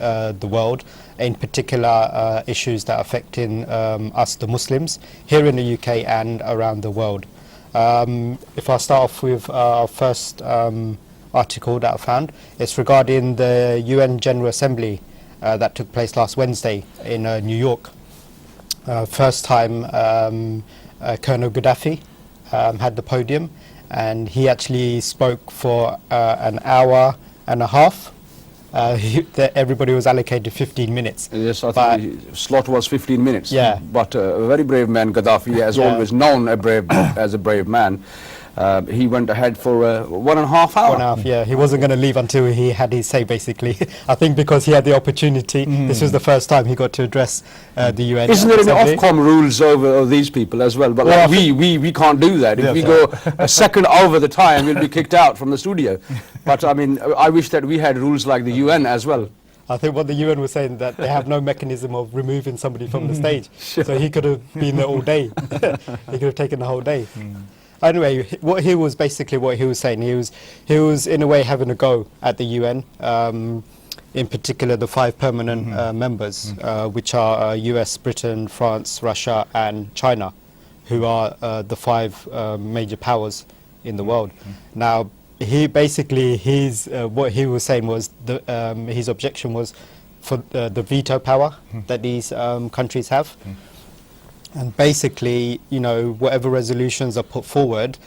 the world, in particular issues that are affecting us, the Muslims, here in the UK and around the world. If I start off with our first article that I found, it's regarding the UN General Assembly that took place last Wednesday in New York. First time Colonel Gaddafi had the podium, and he actually spoke for an hour and a half. Everybody was allocated 15 minutes. Yes, I think the slot was 15 minutes. Yeah. But a very brave man, Gaddafi, has always known as a brave man. He went ahead for 1.5 hours. 1.5 hours, yeah. He wasn't going to leave until he had his say, basically. I think because he had the opportunity. This was the first time he got to address the UN. Isn't there any Ofcom rules over these people as well? But like we can't do that. If we go a second over the time, we'll be kicked out from the studio. But I mean, I wish that we had rules like the UN as well. I think what the UN was saying, that they have no mechanism of removing somebody from the stage. So he could have been there all day. He could have taken the whole day. Anyway, what he was saying, he was in a way having a go at the UN, in particular the 5 permanent members, which are US, Britain, France, Russia and China, who are the 5 major powers in the world. Now, he basically, what he was saying was, his objection was for the veto power that these countries have. And basically, you know, whatever resolutions are put forward,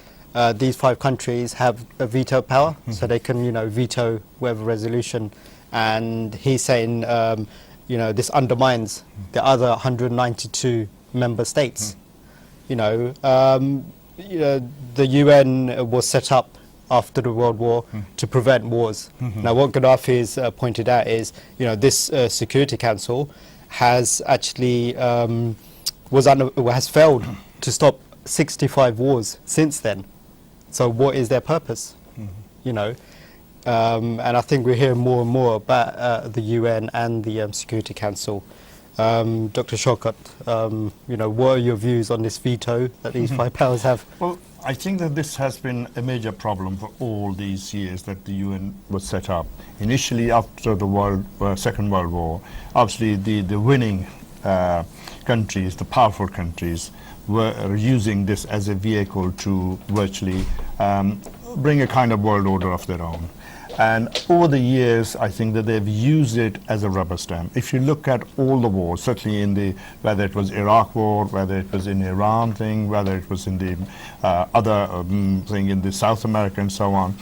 these 5 countries have a veto power, so they can, you know, veto whatever resolution. And he's saying, you know, this undermines the other 192 member states. You know, the UN was set up after the World War to prevent wars. Now, what Gaddafi has pointed out is, you know, this Security Council has actually has failed to stop 65 wars since then. So what is their purpose? You know, and I think we're hearing more and more about the UN and the Security Council. Dr. Shaukat, you know, what are your views on this veto that these 5 powers have? Well, I think that this has been a major problem for all these years that the UN was set up. Initially, after the Second World War, obviously the winning countries, the powerful countries, were using this as a vehicle to virtually bring a kind of world order of their own. And over the years, I think that they've used it as a rubber stamp. If you look at all the wars, certainly in whether it was Iraq war, whether it was in Iran thing, whether it was in the other thing in the South America and so on,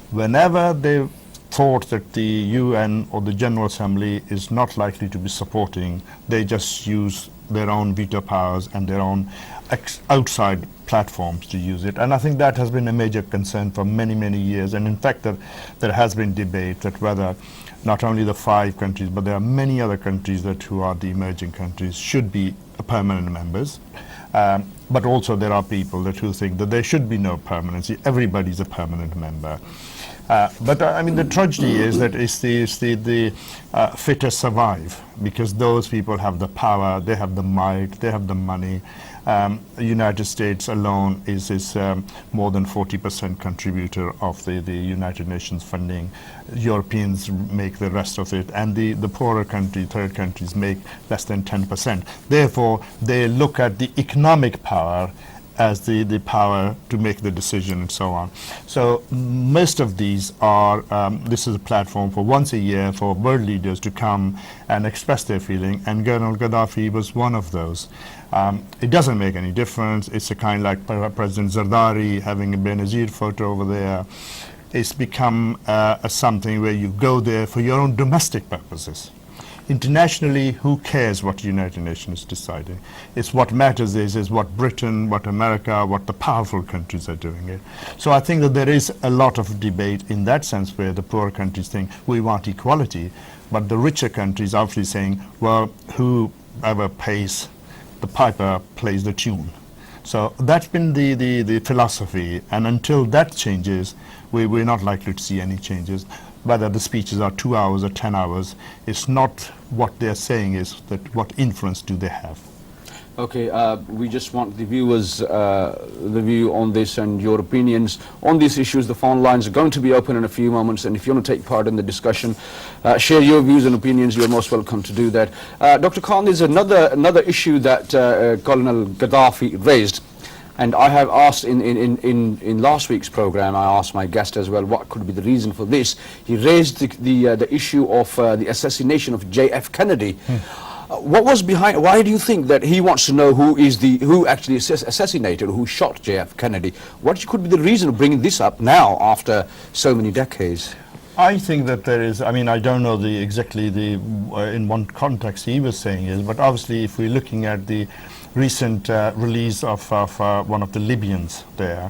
whenever they thought that the UN or the General Assembly is not likely to be supporting, they just use their own veto powers and their own outside platforms to use it. And I think that has been a major concern for many, many years. And in fact, there has been debate that whether not only the 5 countries, but there are many other countries who are the emerging countries should be permanent members. But also there are people who think that there should be no permanency. Everybody's a permanent member. But I mean, the tragedy is that the fittest survive, because those people have the power, they have the might, they have the money. The United States alone is more than 40% contributor of the United Nations funding. Europeans make the rest of it, and the poorer countries, third countries, make less than 10%. Therefore, they look at the economic power as the power to make the decision and so on. So most of these are, this is a platform for once a year for world leaders to come and express their feeling, and Colonel Gaddafi was one of those. It doesn't make any difference. It's a kind of like President Zardari having a Benazir photo over there. It's become something where you go there for your own domestic purposes. Internationally, who cares what the United Nations is deciding? It's what matters is what Britain, what America, what the powerful countries are doing it. So I think that there is a lot of debate in that sense, where the poor countries think we want equality, but the richer countries are obviously saying, well, whoever pays the piper plays the tune. So that's been the philosophy, and until that changes, we're not likely to see any changes. Whether the speeches are 2 hours or 10 hours, it's not what they're saying, is that what influence do they have. Okay, we just want the viewers' the view on this and your opinions on these issues. The phone lines are going to be open in a few moments, and if you want to take part in the discussion, share your views and opinions, you're most welcome to do that. Dr. Khan, there's another issue that Colonel Gaddafi raised, and I have asked in last week's program, I asked my guest as well, what could be the reason for this. He raised the issue of the assassination of J.F. Kennedy. What was behind? Why do you think that he wants to know who actually assassinated, who shot J.F. Kennedy? What could be the reason of bringing this up now after so many decades? I think that there is, I mean, I don't know exactly in what context he was saying is, but obviously if we're looking at the recent release of one of the Libyans there,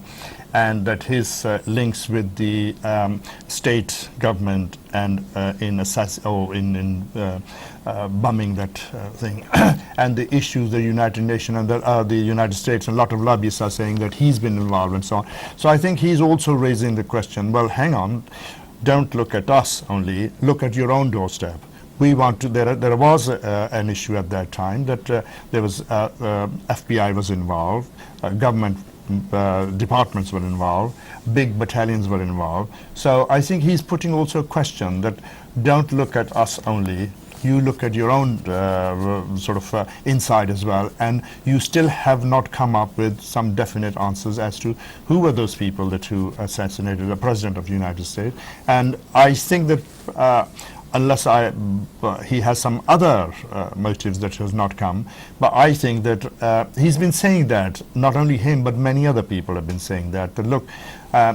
and that his links with the state government and bombing that thing, and the issues the United Nations and the United States and a lot of lobbyists are saying that he's been involved and so on. So I think he's also raising the question, well, hang on, don't look at us only, look at your own doorstep. We want to, there was an issue at that time that there was FBI was involved, government departments were involved, big battalions were involved. So I think he's putting also a question that don't look at us only, you look at your own inside as well, and you still have not come up with some definite answers as to who were those people who assassinated the President of the United States. And I think that unless he has some other motives that has not come. But I think that he's been saying that, not only him, but many other people have been saying that look,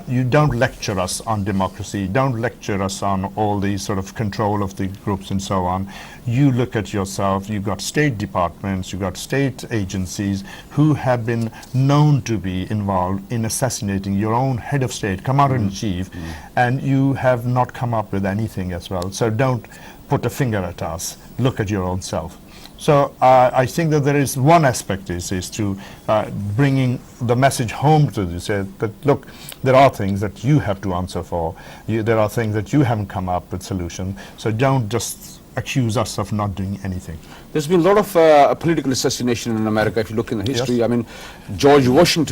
you don't lecture us on democracy, don't lecture us on all the sort of control of the groups and so on. You look at yourself, you've got state departments, you've got state agencies who have been known to be involved in assassinating your own head of state, commander-in-chief, and you have not come up with anything as well. So don't put a finger at us, look at your own self. So I think that there is one aspect is to bringing the message home to this, that look, there are things that you have to answer for. There are things that you haven't come up with solutions. So don't just accuse us of not doing anything. There's been a lot of political assassination in America. If you look in the history, I mean, George Washington